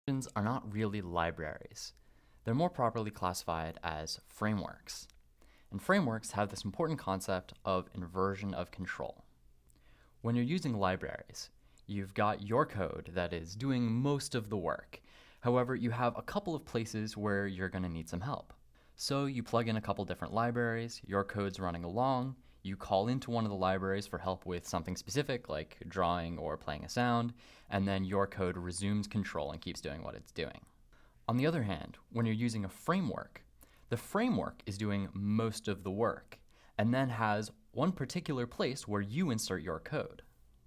Are not really libraries. They're more properly classified as frameworks. And frameworks have this important concept of inversion of control. When you're using libraries, you've got your code that is doing most of the work. However, you have a couple of places where you're going to need some help. So you plug in a couple different libraries, your code's running along, you call into one of the libraries for help with something specific like drawing or playing a sound, and then your code resumes control and keeps doing what it's doing. On the other hand, when you're using a framework, the framework is doing most of the work and then has one particular place where you insert your code.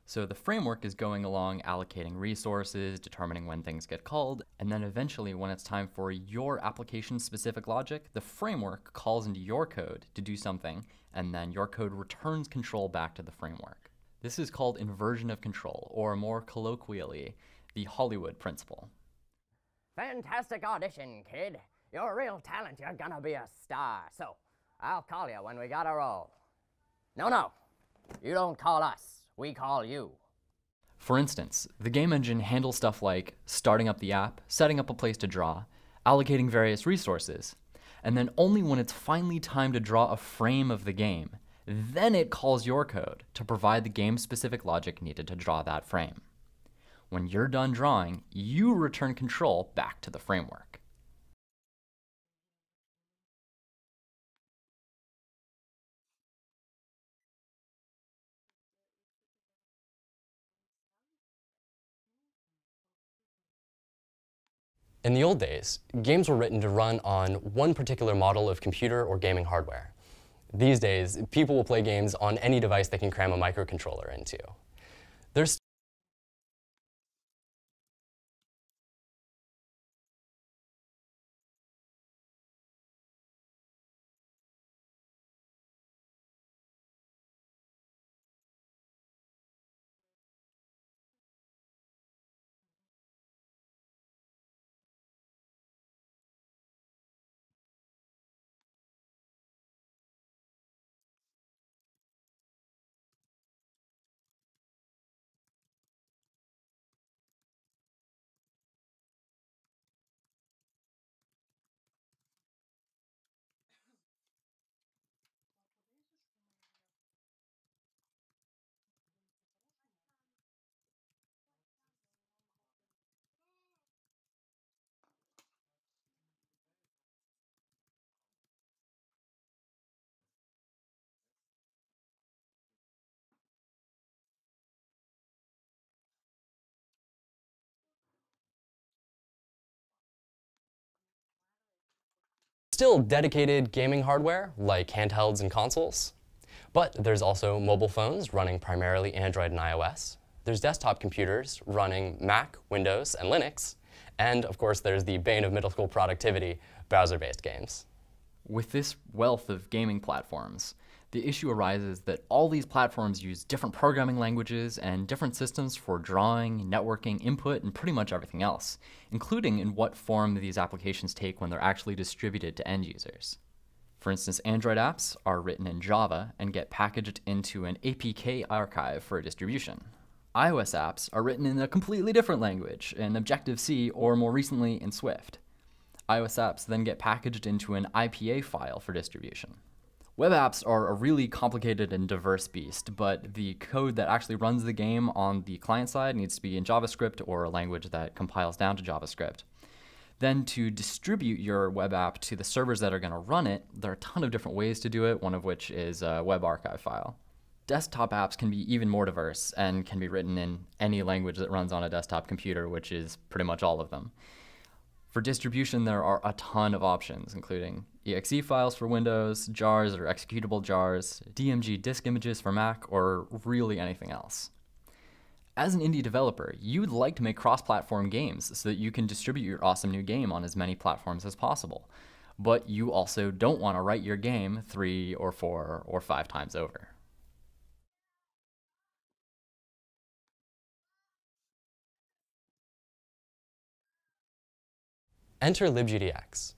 So the framework is going along allocating resources, determining when things get called, and then eventually when it's time for your application-specific logic, the framework calls into your code to do something, and then your code returns control back to the framework. This is called inversion of control, or more colloquially, the Hollywood principle. Fantastic audition, kid. You're a real talent. You're gonna be a star. So, I'll call you when we got a role. No. You don't call us. We call you. For instance, the game engine handles stuff like starting up the app, setting up a place to draw, allocating various resources, and then only when it's finally time to draw a frame of the game, then it calls your code to provide the game-specific logic needed to draw that frame. When you're done drawing, you return control back to the framework. In the old days, games were written to run on one particular model of computer or gaming hardware. These days, people will play games on any device they can cram a microcontroller into. There's still dedicated gaming hardware, like handhelds and consoles. But there's also mobile phones running primarily Android and iOS. There's desktop computers running Mac, Windows, and Linux. And of course, there's the bane of middle school productivity, browser-based games. With this wealth of gaming platforms, the issue arises that all these platforms use different programming languages and different systems for drawing, networking, input, and pretty much everything else, including in what form these applications take when they're actually distributed to end users. For instance, Android apps are written in Java and get packaged into an APK archive for distribution. iOS apps are written in a completely different language, in Objective-C or more recently in Swift. iOS apps then get packaged into an IPA file for distribution. Web apps are a really complicated and diverse beast, but the code that actually runs the game on the client side needs to be in JavaScript or a language that compiles down to JavaScript. Then to distribute your web app to the servers that are going to run it, there are a ton of different ways to do it, one of which is a web archive file. Desktop apps can be even more diverse and can be written in any language that runs on a desktop computer, which is pretty much all of them. For distribution, there are a ton of options, including exe files for Windows, jars or executable jars, DMG disk images for Mac, or really anything else. As an indie developer, you'd like to make cross-platform games so that you can distribute your awesome new game on as many platforms as possible. But you also don't want to write your game 3 or 4 or 5 times over. Enter LibGDX.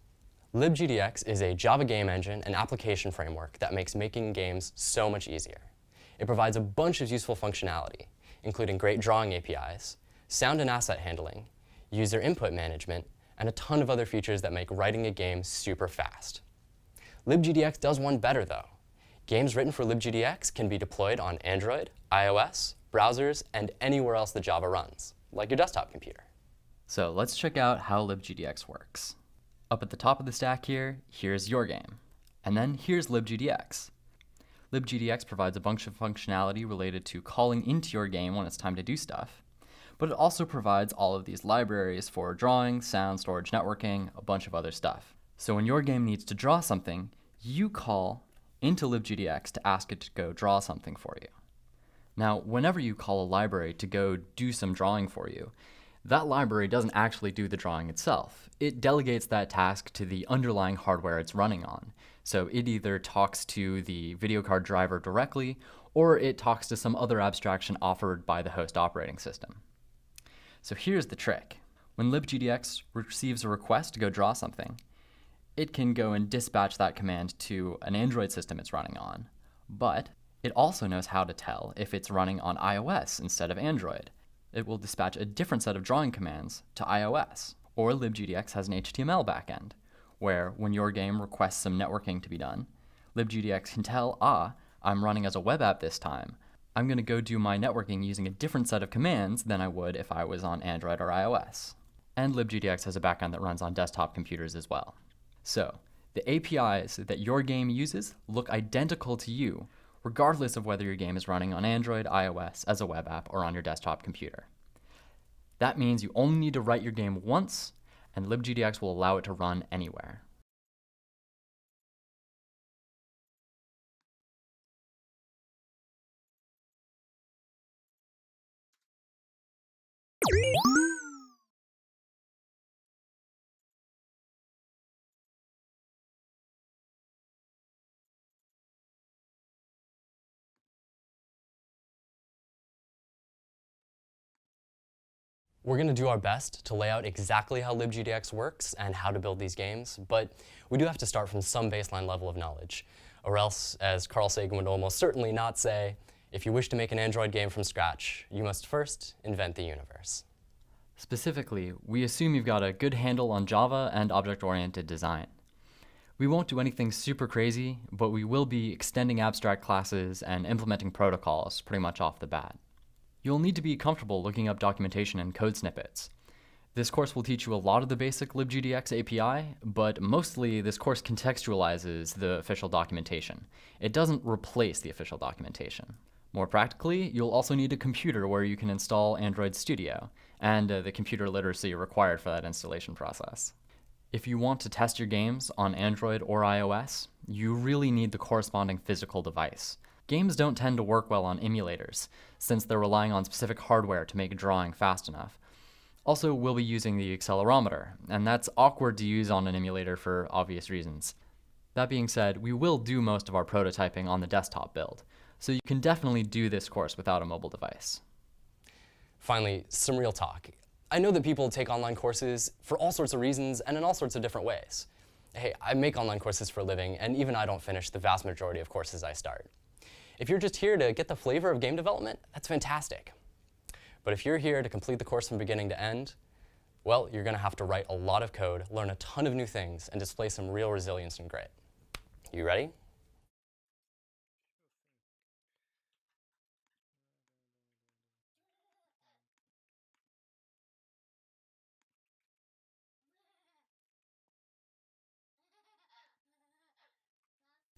LibGDX is a Java game engine and application framework that makes making games so much easier. It provides a bunch of useful functionality, including great drawing APIs, sound and asset handling, user input management, and a ton of other features that make writing a game super fast. LibGDX does one better though. Games written for LibGDX can be deployed on Android, iOS, browsers, and anywhere else that Java runs, like your desktop computer. So let's check out how LibGDX works. Up at the top of the stack here, here's your game. And then here's LibGDX. LibGDX provides a bunch of functionality related to calling into your game when it's time to do stuff. But it also provides all of these libraries for drawing, sound, storage, networking, a bunch of other stuff. So when your game needs to draw something, you call into LibGDX to ask it to go draw something for you. Now, whenever you call a library to go do some drawing for you, that library doesn't actually do the drawing itself. It delegates that task to the underlying hardware it's running on. So it either talks to the video card driver directly, or it talks to some other abstraction offered by the host operating system. So here's the trick. When LibGDX receives a request to go draw something, it can go and dispatch that command to an Android system it's running on. But it also knows how to tell if it's running on iOS instead of Android. It will dispatch a different set of drawing commands to iOS. Or LibGDX has an HTML backend, where when your game requests some networking to be done, LibGDX can tell, I'm running as a web app this time. I'm going to go do my networking using a different set of commands than I would if I was on Android or iOS. And LibGDX has a backend that runs on desktop computers as well. So, the APIs that your game uses look identical to you, regardless of whether your game is running on Android, iOS, as a web app, or on your desktop computer. That means you only need to write your game once, and LibGDX will allow it to run anywhere. We're going to do our best to lay out exactly how LibGDX works and how to build these games, but we do have to start from some baseline level of knowledge, or else, as Carl Sagan would almost certainly not say, if you wish to make an Android game from scratch, you must first invent the universe. Specifically, we assume you've got a good handle on Java and object-oriented design. We won't do anything super crazy, but we will be extending abstract classes and implementing protocols pretty much off the bat. You'll need to be comfortable looking up documentation and code snippets. This course will teach you a lot of the basic LibGDX API, but mostly this course contextualizes the official documentation. It doesn't replace the official documentation. More practically, you'll also need a computer where you can install Android Studio, and the computer literacy required for that installation process. If you want to test your games on Android or iOS, you really need the corresponding physical device. Games don't tend to work well on emulators, since they're relying on specific hardware to make drawing fast enough. Also, we'll be using the accelerometer, and that's awkward to use on an emulator for obvious reasons. That being said, we will do most of our prototyping on the desktop build, so you can definitely do this course without a mobile device. Finally, some real talk. I know that people take online courses for all sorts of reasons and in all sorts of different ways. Hey, I make online courses for a living, and even I don't finish the vast majority of courses I start. If you're just here to get the flavor of game development, that's fantastic. But if you're here to complete the course from beginning to end, well, you're going to have to write a lot of code, learn a ton of new things, and display some real resilience and grit. You ready?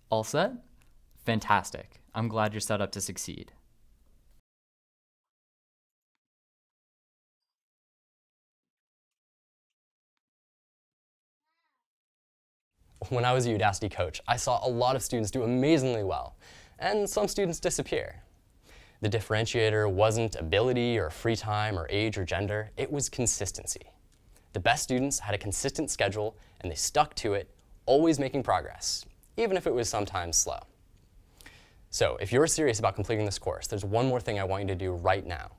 All set? Fantastic. I'm glad you're set up to succeed. When I was a Udacity coach, I saw a lot of students do amazingly well, and some students disappear. The differentiator wasn't ability or free time or age or gender, it was consistency. The best students had a consistent schedule and they stuck to it, always making progress, even if it was sometimes slow. So if you're serious about completing this course, there's one more thing I want you to do right now,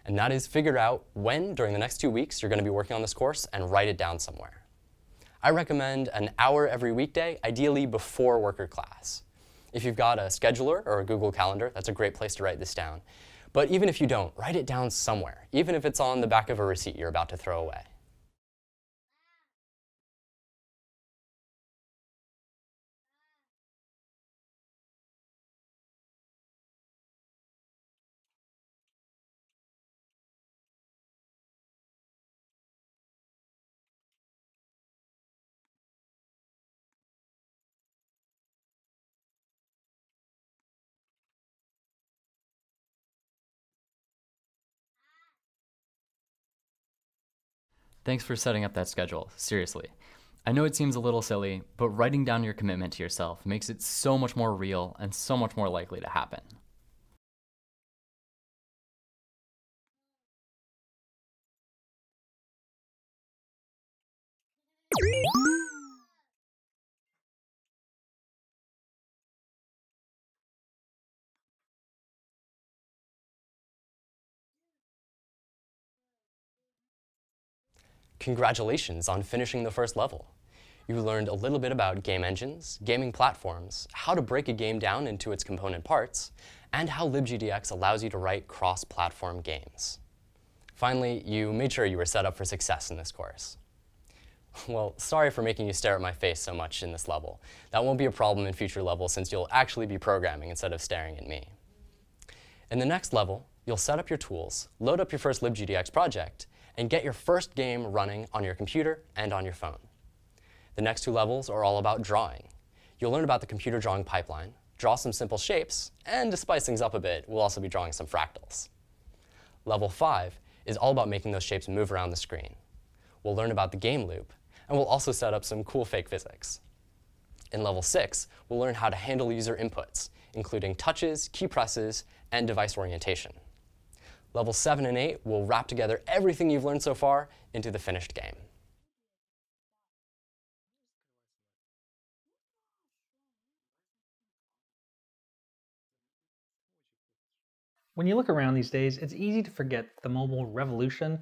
and that is figure out when, during the next 2 weeks, you're going to be working on this course and write it down somewhere. I recommend an hour every weekday, ideally before work or class. If you've got a scheduler or a Google Calendar, that's a great place to write this down. But even if you don't, write it down somewhere, even if it's on the back of a receipt you're about to throw away. Thanks for setting up that schedule, seriously. I know it seems a little silly, but writing down your commitment to yourself makes it so much more real and so much more likely to happen. Congratulations on finishing the first level. You learned a little bit about game engines, gaming platforms, how to break a game down into its component parts, and how LibGDX allows you to write cross-platform games. Finally, you made sure you were set up for success in this course. Well, sorry for making you stare at my face so much in this level. That won't be a problem in future levels since you'll actually be programming instead of staring at me. In the next level, you'll set up your tools, load up your first LibGDX project, and get your first game running on your computer and on your phone. The next 2 levels are all about drawing. You'll learn about the computer drawing pipeline, draw some simple shapes, and to spice things up a bit, we'll also be drawing some fractals. Level 5 is all about making those shapes move around the screen. We'll learn about the game loop, and we'll also set up some cool fake physics. In Level 6, we'll learn how to handle user inputs, including touches, key presses, and device orientation. Levels 7 and 8 will wrap together everything you've learned so far into the finished game. When you look around these days, it's easy to forget that the mobile revolution